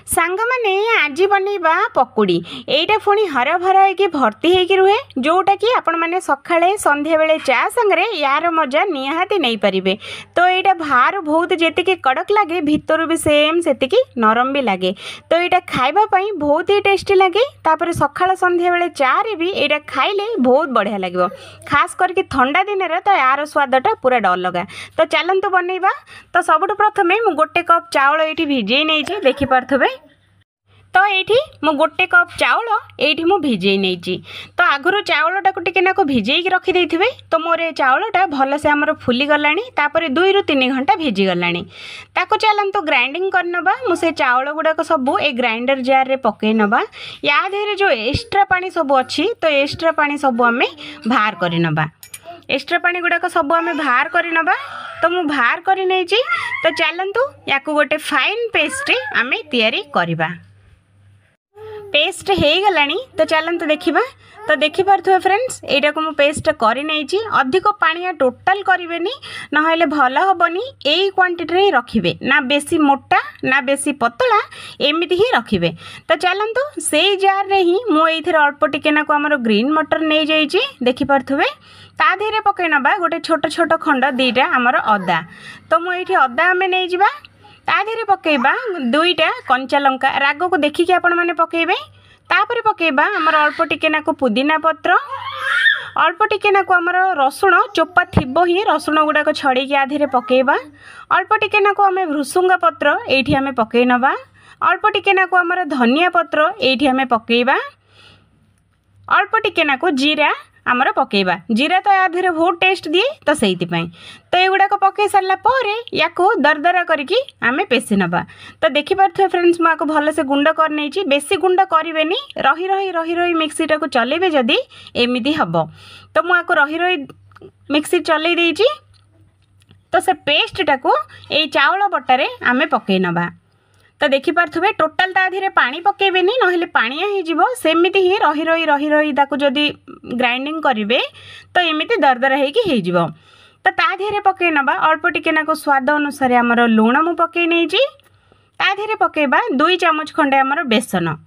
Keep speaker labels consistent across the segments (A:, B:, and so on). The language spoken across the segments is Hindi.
A: सांग माने आज बनैबा पकुड़ी एटा पुणी हरभर होगी भर्ती होगी रुहे जोटा कि आपण मैंने सकाଳେ संध्या बेले चा संगे यार मजा निहाती नहीं पारे। तो यहाँ बाहर बहुत जी कड़क लगे भितर भी सेम से नरम भी लगे। तो यहाँ खावाई बहुत ही टेस्टी लगे। तापर सकाळ संध्या बेले चा रे भी यहाँ खाइले बहुत बढ़िया लगे खास करके ठंडा दिन तो यार स्वादटा पूरा अलग। तो चलतु बनैबा। तो सबुठ प्रथमे मु गोटे कप चाउल ये भिजे नहीं देखिपे। तो ये मु गोटे कप चाउल ये मु भिजे नहीं। तो आगुरी चाउलटा को टिके नाको भिजेक रखी थे। तो मोर ये चाउलटा भलसे आमर फुली गलानी। तापर 2 ରୁ 3 घंटा भिजी गलानी। ताको चलतु ग्राइंडिंग करनबा। मुझे चाउल गुड़ाक सब ए ग्राइंडर जार रे पकई नबा। या देहरे जो एक्स्ट्रा पानी सब अच्छी तो एक्स्ट्रा पानी सब आम बाहर कर नबा। एक्स्ट्रा पानी गुड़ाक सब आम बाहर कर नबा। तो मु बाहर कर नहीं। तो चलतु या गोटे फाइन पेस्ट आम तैयारी करवा। पेस्ट हो गलानी। तो चलतु देखा। तो देखिपे फ्रेंड्स यहाँ को मुझे पेस्ट कर नहीं। अधिक पानिया टोटाल करेंगे ना भल हेनी। यही क्वांटिटी रखिए ना बेसी मोटा ना बेसी पतला एमती ही रखिए। तो चलतु से जार रे ही मुझे अल्प टिके नाको आमर ग्रीन मटर नहीं जाइए देखिपे। ता देहरे पकई नबा गोटे छोट छोट खंड 2टा आमर अदा। तो मुझे अदा आम नहीं जावा। ता देहरे पकईबा 2टा कंचा लंका राग को देखिए आपण मैंने पकईबे। तापर पकईबा आमर अल्प टिके नाको पुदीना पत्र अल्प टिके नाको आमर रसुण चोपा थिबो ही रसुण गुड़ाक छड़ेकी आधे पकईबा। अल्प टिके नाको आम भृसुंगा पत्र ये आम पकई नबा। अल्प टिके नाको आमर धनिया पत्र ये आम पकईबा। अल्प टिके नाको जीरा आमर पकईबा। जीरा तो आधे बहुत टेस्ट दिए तो से तो युवाक पकई सारा या दरदरा करके आम पेसी नबा। तो देखिपे फ्रेंड्स मुझे भल से गुंड कर नहीं। बेसी गुंड करें रही रही रही रही मिक्सीटा को चलेबे जदि एमती हम। तो मुझे रही रही मिक्सी चल देती। तो से पेस्टा को यही चाउल बटारे आम पकई नबा। तो देखिपे टोटाल ताधीरे पानी पकेबे ना पानिया हो सेमती ही रही रही रही रही जदि ग्राइंडिंग करेंगे तो एमती दरदरा हो। तो ताधीरे पकई नबा अल्प टिके नाको स्वाद अनुसार आमर लुण मु पकई नहीं। ताधीरे पकईबा 2 चामच खंडे आमर बेसन।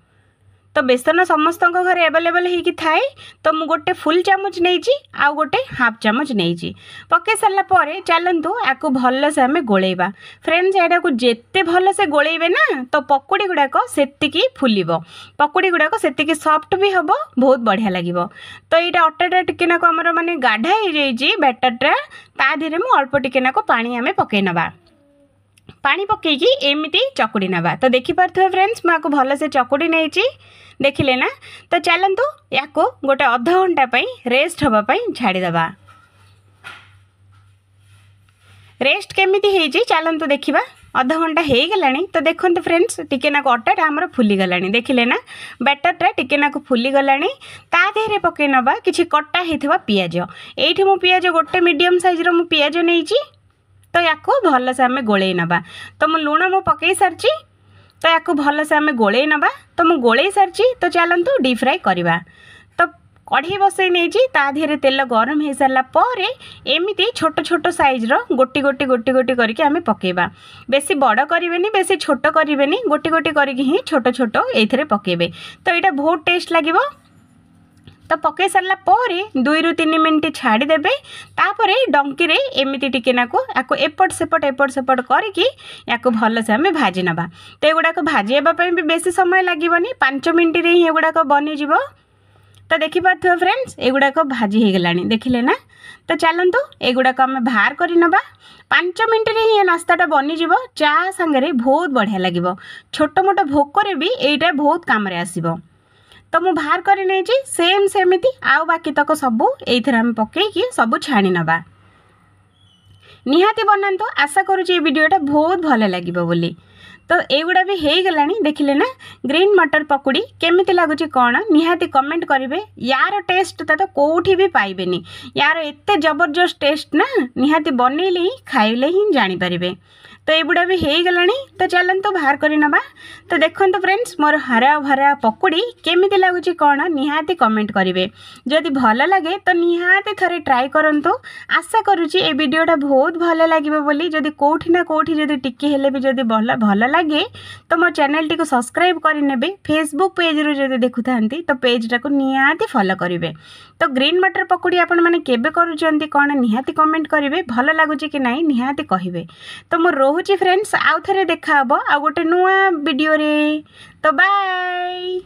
A: तो बेसन समस्त घर एवेलेबल हो थाए। तो मु गोटे फुल चामच नहीं आउ गोटे हाफ चामच नहीं पकई सारापर चलतु आपको भल से आम गोलेबा। फ्रेंड्स यहाँ को जिते भल से गोलेबे ना तो पकुड़ी गुड़ाक सेतिकी फुलिब पकुड़ी गुड़ाक सेतिकी सॉफ्ट भी हम बहुत बढ़िया लगे। तो यहाँ अटाटा टिके नाको आमर माने गाढ़ा हो जाइए बैटरटा ता देहरे मु अल्प टिके नाको पानी आम पकई नबा। पानी पकईकी एमती चकुड़ी नबा। तो देखिपे फ्रेंड्स मुझे भल से चकुड़ी नहीं देखिले ना। तो चलतु या गोटे अध घंटा रेस्ट हाँपाई छाड़ीदबा। रेस्ट केमिति चलतु देखा। अध घंटा हो गलानी। तो देखते फ्रेंड्स टिके नाको अटाटा आमर फुली गलानी देखिले ना बैटरटा टिके नाको फुली गलानी। ता देहरे पकई नबा किछि कटा होइथिबा पियाज। एठी मु पियाज गोटे मीडियम साइज रो मु पियाज नहीं। तो या भल से आम गोले नबा। तो मु लुण मु पकई सारी। तो या भल से आम गोले नबा। तो मु गोले सारी। तो चलतु डीप फ्राए करवा। तो कढ़ी बसई नहीं ता देहरे तेल गरम हो सारापर एमती छोट छोट साइज गोटी गोटी गोटी गोटी करके आम पकेबा। बेसी बड़ करें बेसी छोट करें गोटी गोटी करके ही छोट छोट ये पकेबे। तो यहाँ बहुत टेस्ट लगे। तो पकई सारा 2 ରୁ 3 मिनट छाड़ीदेवे। तापर डंकी रे एमती टिके नाको आपको एपट सेपट करके या भल से आम भाजी नबा। तो युवाक भाजापी भी बेसी समय लगे 5 मिनट रे ही युवाक बनीज। तो देखिपे फ्रेंड्स एगुड़ाक भाजी हो गलानी देखिले ना। तो चलतु एगुड़ाक आम बाहर कर नबा। 5 मिनट रे ही नास्ताटा बनीज चा सांगे बहुत बढ़िया लगे। छोट मोट भोकर भी यहाँ बहुत काम आसब। तो मु बाहर कर नहीं सेम सेमती आउ बाकी तक सबू ये आम पकईकी सबू छाणी नबा। निहाती बनातु आशा करुँचे वीडियोटा बहुत भल लगे बोली। तो एगुड़ा भी हो गलानी देखिले ना ग्रीन मटर पकुड़ी केमिति लगुच कौन निहाती कमेंट करेंगे। यार टेस्ट तो कौटी भी पाइबेनी। यार एते जबरदस्त टेस्ट ना निहाती बनइले ही खाइले ही जानी पारिबे। तो एगुड़ा भी हो गलानी। तो चलतु बाहर कर नवा। तो देखो फ्रेंड्स मोर हरा भरा पकुड़ी केमिति लगुच कौन निहाती कमेंट करेंगे। जदि भल लगे तो निहाती थरे ट्राई करंतु। आशा करुँची ए वीडियोटा बहुत भल लगे बोली। जदि कौटी ना कौटी जदि टिके हेले भी जदि भल लगे तो मो चैनल टी को सब्सक्राइब करने। फेसबुक पेज रू जदि देखु थांती तो पेजटा को निहाती फॉलो करेंगे। तो ग्रीन मटर पकुड़ी आपण मैंने केबे करुचंती कौन निहाती कमेंट करेंगे। भल लगुच कि नहीं निहाती कहिबे। तो मो रोहुची फ्रेंड्स आउ थरे देखा हबो आ गोटे नुआ वीडियो रे। तो बाय।